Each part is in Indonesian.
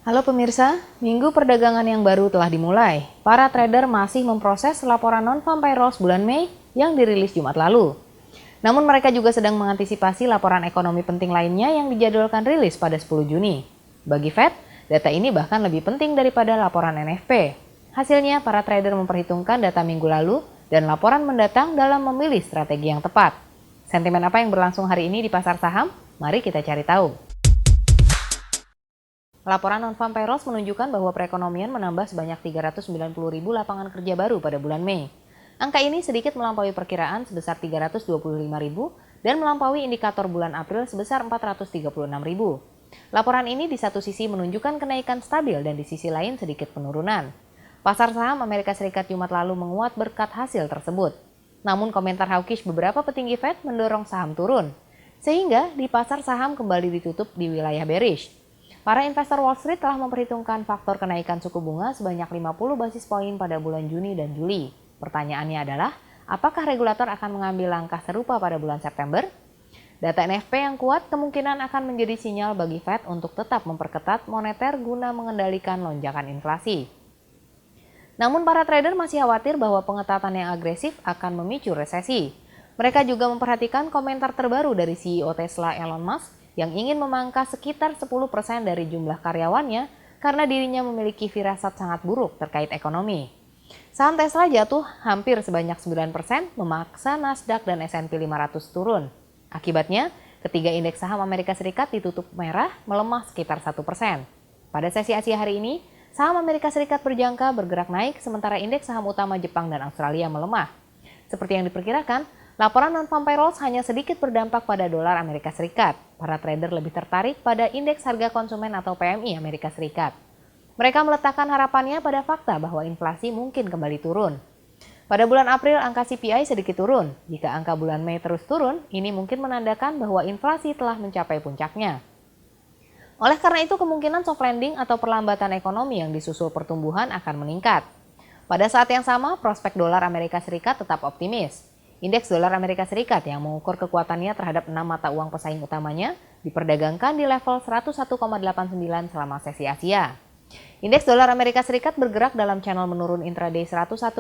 Halo pemirsa, minggu perdagangan yang baru telah dimulai. Para trader masih memproses laporan non-farm payrolls bulan Mei yang dirilis Jumat lalu. Namun mereka juga sedang mengantisipasi laporan ekonomi penting lainnya yang dijadwalkan rilis pada 10 Juni. Bagi Fed, data ini bahkan lebih penting daripada laporan NFP. Hasilnya, para trader memperhitungkan data minggu lalu dan laporan mendatang dalam memilih strategi yang tepat. Sentimen apa yang berlangsung hari ini di pasar saham? Mari kita cari tahu. Laporan non-farm payrolls menunjukkan bahwa perekonomian menambah sebanyak 390.000 lapangan kerja baru pada bulan Mei. Angka ini sedikit melampaui perkiraan sebesar 325.000 dan melampaui indikator bulan April sebesar 436.000. Laporan ini di satu sisi menunjukkan kenaikan stabil dan di sisi lain sedikit penurunan. Pasar saham Amerika Serikat Jumat lalu menguat berkat hasil tersebut. Namun komentar hawkish beberapa petinggi Fed mendorong saham turun, sehingga di pasar saham kembali ditutup di wilayah bearish. Para investor Wall Street telah memperhitungkan faktor kenaikan suku bunga sebanyak 50 basis poin pada bulan Juni dan Juli. Pertanyaannya adalah, apakah regulator akan mengambil langkah serupa pada bulan September? Data NFP yang kuat kemungkinan akan menjadi sinyal bagi Fed untuk tetap memperketat moneter guna mengendalikan lonjakan inflasi. Namun para trader masih khawatir bahwa pengetatan yang agresif akan memicu resesi. Mereka juga memperhatikan komentar terbaru dari CEO Tesla Elon Musk yang ingin memangkas sekitar 10% dari jumlah karyawannya karena dirinya memiliki firasat sangat buruk terkait ekonomi. Saham Tesla jatuh hampir sebanyak 9%, memaksa Nasdaq dan S&P 500 turun. Akibatnya, ketiga indeks saham Amerika Serikat ditutup merah, melemah sekitar 1%. Pada sesi Asia hari ini, saham Amerika Serikat berjangka bergerak naik, sementara indeks saham utama Jepang dan Australia melemah. Seperti yang diperkirakan, laporan non-farm payrolls hanya sedikit berdampak pada dolar Amerika Serikat. Para trader lebih tertarik pada indeks harga konsumen atau PMI Amerika Serikat. Mereka meletakkan harapannya pada fakta bahwa inflasi mungkin kembali turun. Pada bulan April, angka CPI sedikit turun. Jika angka bulan Mei terus turun, ini mungkin menandakan bahwa inflasi telah mencapai puncaknya. Oleh karena itu, kemungkinan soft landing atau perlambatan ekonomi yang disusul pertumbuhan akan meningkat. Pada saat yang sama, prospek dolar Amerika Serikat tetap optimis. Indeks dolar Amerika Serikat yang mengukur kekuatannya terhadap 6 mata uang pesaing utamanya diperdagangkan di level 101,89 selama sesi Asia. Indeks dolar Amerika Serikat bergerak dalam channel menurun intraday 101,85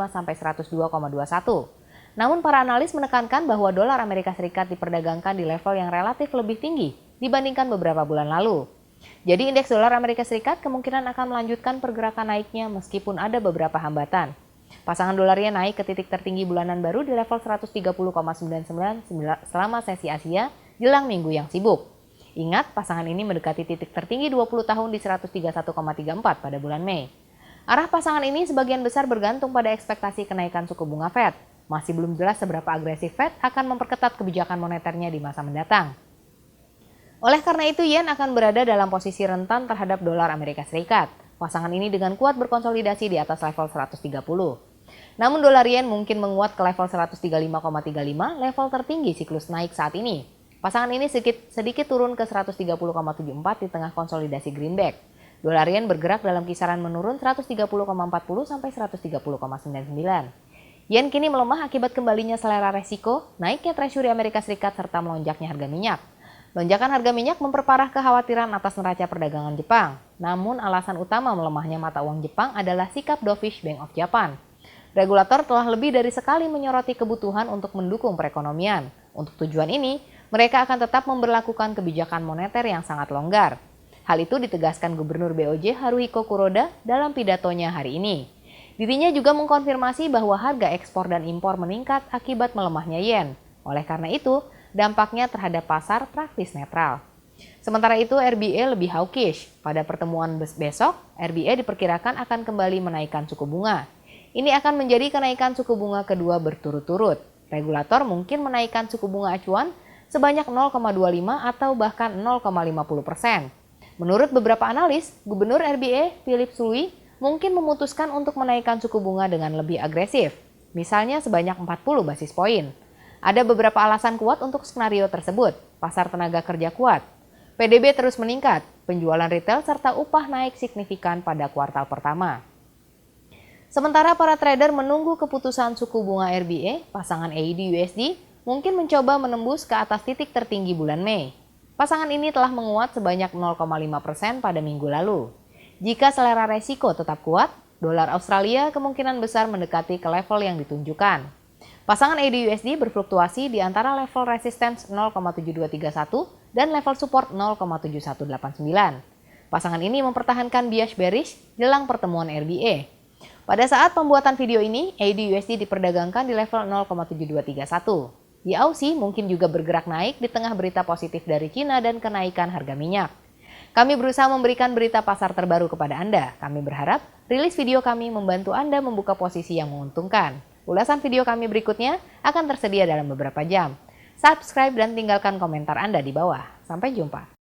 sampai 102,21. Namun para analis menekankan bahwa dolar Amerika Serikat diperdagangkan di level yang relatif lebih tinggi dibandingkan beberapa bulan lalu. Jadi indeks dolar Amerika Serikat kemungkinan akan melanjutkan pergerakan naiknya meskipun ada beberapa hambatan. Pasangan dolarnya naik ke titik tertinggi bulanan baru di level 130,99 selama sesi Asia jelang minggu yang sibuk. Ingat, pasangan ini mendekati titik tertinggi 20 tahun di 131,34 pada bulan Mei. Arah pasangan ini sebagian besar bergantung pada ekspektasi kenaikan suku bunga Fed. Masih belum jelas seberapa agresif Fed akan memperketat kebijakan moneternya di masa mendatang. Oleh karena itu, yen akan berada dalam posisi rentan terhadap dolar Amerika Serikat. Pasangan ini dengan kuat berkonsolidasi di atas level 130. Namun dolar yen mungkin menguat ke level 135,35, level tertinggi siklus naik saat ini. Pasangan ini sedikit turun ke 130,74 di tengah konsolidasi greenback. Dolar yen bergerak dalam kisaran menurun 130,40 sampai 130,99. Yen kini melemah akibat kembalinya selera resiko, naiknya Treasury Amerika Serikat serta melonjaknya harga minyak. Lonjakan harga minyak memperparah kekhawatiran atas neraca perdagangan Jepang. Namun alasan utama melemahnya mata uang Jepang adalah sikap dovish Bank of Japan. Regulator telah lebih dari sekali menyoroti kebutuhan untuk mendukung perekonomian. Untuk tujuan ini, mereka akan tetap memberlakukan kebijakan moneter yang sangat longgar. Hal itu ditegaskan Gubernur BOJ Haruhiko Kuroda dalam pidatonya hari ini. Dirinya juga mengkonfirmasi bahwa harga ekspor dan impor meningkat akibat melemahnya yen. Oleh karena itu, dampaknya terhadap pasar praktis netral. Sementara itu, RBA lebih hawkish. Pada pertemuan besok, RBA diperkirakan akan kembali menaikkan suku bunga. Ini akan menjadi kenaikan suku bunga kedua berturut-turut. Regulator mungkin menaikkan suku bunga acuan sebanyak 0,25 atau bahkan 0,50%. Menurut beberapa analis, Gubernur RBA Philip Sui mungkin memutuskan untuk menaikkan suku bunga dengan lebih agresif, misalnya sebanyak 40 basis poin. Ada beberapa alasan kuat untuk skenario tersebut. Pasar tenaga kerja kuat, PDB terus meningkat, penjualan retail serta upah naik signifikan pada kuartal pertama. Sementara para trader menunggu keputusan suku bunga RBA, pasangan AED USD mungkin mencoba menembus ke atas titik tertinggi bulan Mei. Pasangan ini telah menguat sebanyak 0,5% pada minggu lalu. Jika selera resiko tetap kuat, dolar Australia kemungkinan besar mendekati ke level yang ditunjukkan. Pasangan AUD/USD berfluktuasi di antara level resistance 0,7231 dan level support 0,7189. Pasangan ini mempertahankan bias bearish jelang pertemuan RBA. Pada saat pembuatan video ini, AUD/USD diperdagangkan di level 0,7231. Di Aussie mungkin juga bergerak naik di tengah berita positif dari Cina dan kenaikan harga minyak. Kami berusaha memberikan berita pasar terbaru kepada Anda. Kami berharap rilis video kami membantu Anda membuka posisi yang menguntungkan. Ulasan video kami berikutnya akan tersedia dalam beberapa jam. Subscribe dan tinggalkan komentar Anda di bawah. Sampai jumpa.